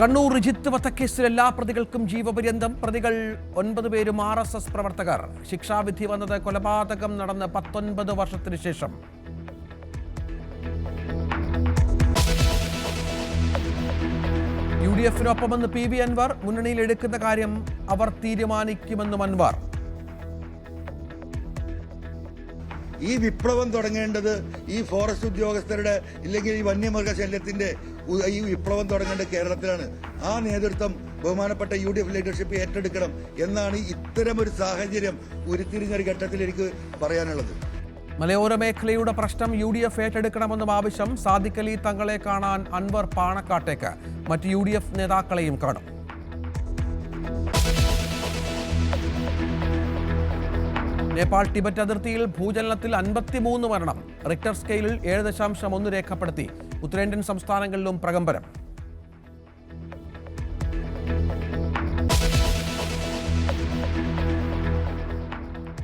കണ്ണൂർ റിജിത്ത് വധക്കേസിൽ എല്ലാ പ്രതികൾക്കും ജീവപര്യന്തം. പ്രതികൾ 9 പേരും RSS പ്രവർത്തകർ. ശിക്ഷാവിധി വന്നത് കൊലപാതകം നടന്ന് 19 വർഷത്തിന് ശേഷം. UDF-നൊപ്പമെന്ന് PV അൻവർ. മുന്നണിയിൽ എടുക്കുന്ന കാര്യം അവർ തീരുമാനിക്കുമെന്നും അൻവർ. ഈ വിപ്ലവം തുടങ്ങേണ്ടത് ഈ ഫോറസ്റ്റ് ഉദ്യോഗസ്ഥരുടെ ഇല്ലെങ്കിൽ ഈ വന്യമൃഗശല്യത്തിന്റെ ഈ വിപ്ലവം തുടങ്ങേണ്ടത് കേരളത്തിലാണ്. ആ നേതൃത്വം ബഹുമാനപ്പെട്ട UDF ലീഡർഷിപ്പ് ഏറ്റെടുക്കണം എന്നാണ് ഇത്തരമൊരു സാഹചര്യം ഉരുത്തിരിഞ്ഞൊരു ഘട്ടത്തിൽ എനിക്ക് പറയാനുള്ളത്. മലയോര മേഖലയുടെ പ്രശ്നം UDF ഏറ്റെടുക്കണമെന്നും ആവശ്യം. സാദിഖ് അലി തങ്ങളെ കാണാൻ അൻവർ പാണക്കാട്ടേക്ക്. മറ്റ് UDF നേതാക്കളെയും കാണും. നേപ്പാൾ ടിബറ്റ് അതിർത്തിയിൽ ഭൂചലനത്തിൽ 53 മരണം. റിക്ടർ സ്കെയിലിൽ 7.1 രേഖപ്പെടുത്തി. ഉത്തരേന്ത്യൻ സംസ്ഥാനങ്ങളിലും പ്രകമ്പനം.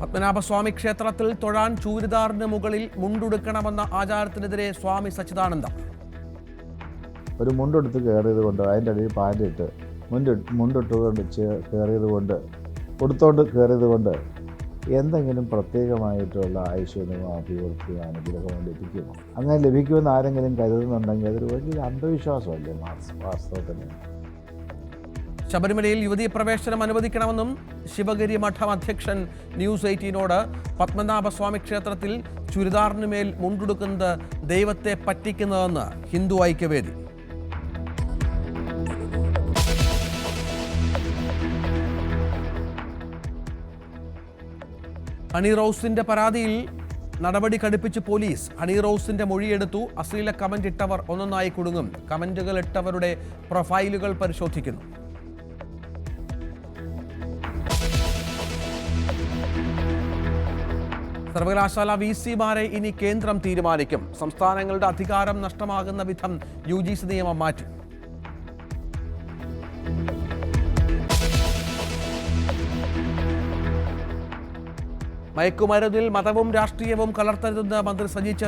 പത്മനാഭസ്വാമി ക്ഷേത്രത്തിൽ തൊഴാൻ ചൂരിദാറിന് മുകളിൽ മുണ്ടുടുക്കണമെന്ന ആചാരത്തിനെതിരെ സ്വാമി സച്ചിദാനന്ദം. ഒരു മുണ്ടെടുത്ത് കയറിയത് കൊണ്ട് അതിൻ്റെ അടിയിൽ പാൻറ്റിട്ട് മുണ്ടിട്ടുകൊണ്ട് കയറിയത് കൊണ്ട് കൊടുത്തോണ്ട് കയറിയത് കൊണ്ട് എന്തെങ്കിലും പ്രത്യേകമായിട്ടുള്ള ഐശ്വര്യമോ അഭിവൃദ്ധിയോ അനുഗ്രഹമോ ലഭിക്കുമോ? അങ്ങനെ ലഭിക്കുമെന്ന് ആരെങ്കിലും കരുതുന്നുണ്ടെങ്കിൽ അതൊരു വലിയ അന്ധവിശ്വാസമല്ലേ വാസ്തവത്തിൽ. ശബരിമലയിൽ യുവതീ പ്രവേശനം അനുവദിക്കണമെന്നും ശിവഗിരി മഠം അധ്യക്ഷൻ ന്യൂസ് 18നോട്. പത്മനാഭസ്വാമി ക്ഷേത്രത്തിൽ ചുരിദാറിന് മേൽ മുണ്ടുടുക്കുന്നത് ദൈവത്തെ പറ്റിക്കുന്നതെന്ന് ഹിന്ദു ഐക്യവേദി. ഹണി റോസിന്റെ പരാതിയിൽ നടപടി കടുപ്പിച്ച് പോലീസ്. ഹണി റോസിന്റെ മൊഴിയെടുത്തു. അശ്ലീല കമന്റ് ഇട്ടവർ ഒന്നൊന്നായി കുടുങ്ങും. കമന്റുകൾ ഇട്ടവരുടെ പ്രൊഫൈലുകൾ പരിശോധിക്കുന്നു. സർവകലാശാല VC-മാരെ ഇനി കേന്ദ്രം തീരുമാനിക്കും. സംസ്ഥാനങ്ങളുടെ അധികാരം നഷ്ടമാകുന്ന വിധം UGC നിയമം മാറ്റി. മയക്കുമരുന്നിൽ മതവും രാഷ്ട്രീയവും കലർത്തരുതെന്ന് മന്ത്രി സജി